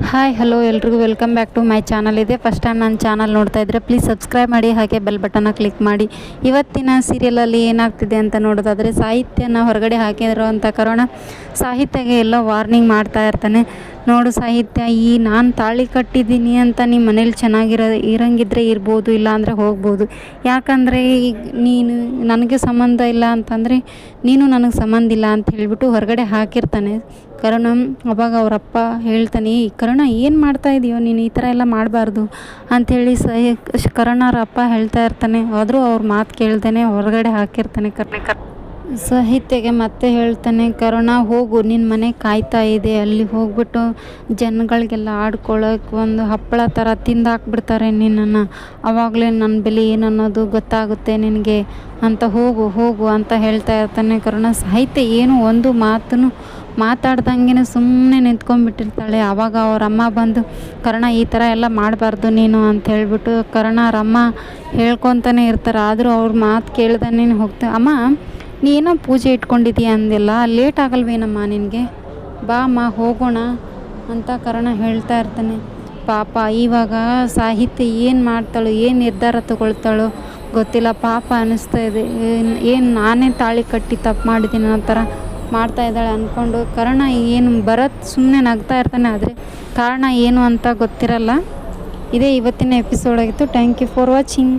Hi hello ಎಲ್ರಿಗೂ welcome back to my channel. ಇದೆ first time ನನ್ನ ಚಾನಲ್ ನೋಡ್ತಾ ಇದ್ದರೆ ಪ್ಲೀಸ್ ಸಬ್ಸ್ಕ್ರೈಬ್ ಮಾಡಿ, ಹಾಗೆ ಬೆಲ್ ಬಟನ್ನ ಕ್ಲಿಕ್ ಮಾಡಿ. ಇವತ್ತಿನ ಸೀರಿಯಲಲ್ಲಿ ಏನಾಗ್ತಿದೆ ಅಂತ ನೋಡೋದಾದರೆ, ಸಾಹಿತ್ಯನ ಹೊರಗಡೆ ಹಾಕಿರುವಂಥ ಕಾರಣ ಸಾಹಿತ್ಯಗೆ ಎಲ್ಲ ವಾರ್ನಿಂಗ್ ಮಾಡ್ತಾ ಇರ್ತಾನೆ. ನೋಡು ಸಾಹಿತ್ಯ, ನಾನು ತಾಳಿ ಕಟ್ಟಿದ್ದೀನಿ ಅಂತ ನಿಮ್ಮ ಮನೇಲಿ ಇರಂಗಿದ್ರೆ ಇರ್ಬೋದು, ಇಲ್ಲ ಅಂದರೆ ಹೋಗ್ಬೋದು. ಯಾಕಂದರೆ ಈಗ ನೀನು ನನಗೆ ಸಂಬಂಧ ಇಲ್ಲ ಅಂತಂದರೆ ನೀನು ನನಗೆ ಸಂಬಂಧ ಇಲ್ಲ ಅಂತ ಹೇಳಿಬಿಟ್ಟು ಹೊರಗಡೆ ಹಾಕಿರ್ತಾನೆ ಕರುಣ. ಅವಾಗ ಅವರಪ್ಪ ಹೇಳ್ತಾನೆ, ಈ ಕರುಣ ಏನು ಮಾಡ್ತಾ ಇದೆಯೋ ನೀನು, ಈ ಥರ ಎಲ್ಲ ಮಾಡಬಾರ್ದು ಅಂಥೇಳಿ ಕರುಣರ ಅಪ್ಪ ಹೇಳ್ತಾ ಇರ್ತಾನೆ. ಆದರೂ ಅವ್ರ ಮಾತು ಕೇಳ್ದೇನೆ ಹೊರಗಡೆ ಹಾಕಿರ್ತಾನೆ ಸಾಹಿತ್ಯಗೆ. ಮತ್ತೆ ಹೇಳ್ತಾನೆ, ಕರುಣ ಹೋಗು, ನಿನ್ನ ಮನೆ ಕಾಯ್ತಾ ಇದೆ, ಅಲ್ಲಿ ಹೋಗ್ಬಿಟ್ಟು ಜನಗಳಿಗೆಲ್ಲ ಆಡ್ಕೊಳ್ಳೋಕೆ ಒಂದು ಹಪ್ಪಳ ಥರ ತಿಂದಾಕ್ಬಿಡ್ತಾರೆ ನಿನ್ನನ್ನು, ಆವಾಗಲೇ ನನ್ನ ಬೆಲೆ ಏನನ್ನೋದು ಗೊತ್ತಾಗುತ್ತೆ ನಿನಗೆ ಅಂತ, ಹೋಗು ಹೋಗು ಅಂತ ಹೇಳ್ತಾ ಇರ್ತಾನೆ ಕರುಣ. ಸಾಹಿತ್ಯ ಏನು ಒಂದು ಮಾತನ್ನು ಮಾತಾಡ್ದಂಗೆ ಸುಮ್ಮನೆ ನಿಂತ್ಕೊಂಡ್ಬಿಟ್ಟಿರ್ತಾಳೆ. ಆವಾಗ ಅವ್ರ ಅಮ್ಮ ಬಂದು, ಕರುಣ ಈ ಥರ ಎಲ್ಲ ಮಾಡಬಾರ್ದು ನೀನು ಅಂತ ಹೇಳ್ಬಿಟ್ಟು ಕರುಣರ ಅಮ್ಮ ಹೇಳ್ಕೊತಾನೆ ಇರ್ತಾರೆ. ಆದರೂ ಅವ್ರ ಮಾತು ಕೇಳ್ದಾನೆ ಅಮ್ಮ ನೀನೋ ಪೂಜೆ ಇಟ್ಕೊಂಡಿದ್ದೀಯ ಅಂದಿಲ್ಲ, ಲೇಟ್ ಆಗಲ್ವೇನಮ್ಮ ನಿನಗೆ, ಬಾ ಅಮ್ಮ ಹೋಗೋಣ ಅಂತ ಕರುಣ ಹೇಳ್ತಾ ಇರ್ತಾನೆ. ಪಾಪ ಇವಾಗ ಸಾಹಿತ್ಯ ಏನು ಮಾಡ್ತಾಳೋ, ಏನು ನಿರ್ಧಾರ ತಗೊಳ್ತಾಳೋ ಗೊತ್ತಿಲ್ಲ, ಪಾಪ ಅನ್ನಿಸ್ತಾ ಇದೆ. ಏನು ನಾನೇ ತಾಳಿ ಕಟ್ಟಿ ತಪ್ಪು ಮಾಡಿದ್ದೀನಿ ಅನ್ನೋ ಥರ ಮಾಡ್ತಾ ಇದ್ದಾಳೆ ಅಂದ್ಕೊಂಡು ಕರುಣ ಏನು ಭರತ್ ಸುಮ್ಮನೆ ನಗ್ತಾ ಇರ್ತಾನೆ. ಆದರೆ ಕಾರಣ ಏನು ಅಂತ ಗೊತ್ತಿರಲ್ಲ. ಇದೇ ಇವತ್ತಿನ ಎಪಿಸೋಡ್ ಆಗಿತ್ತು. Thank you for watching.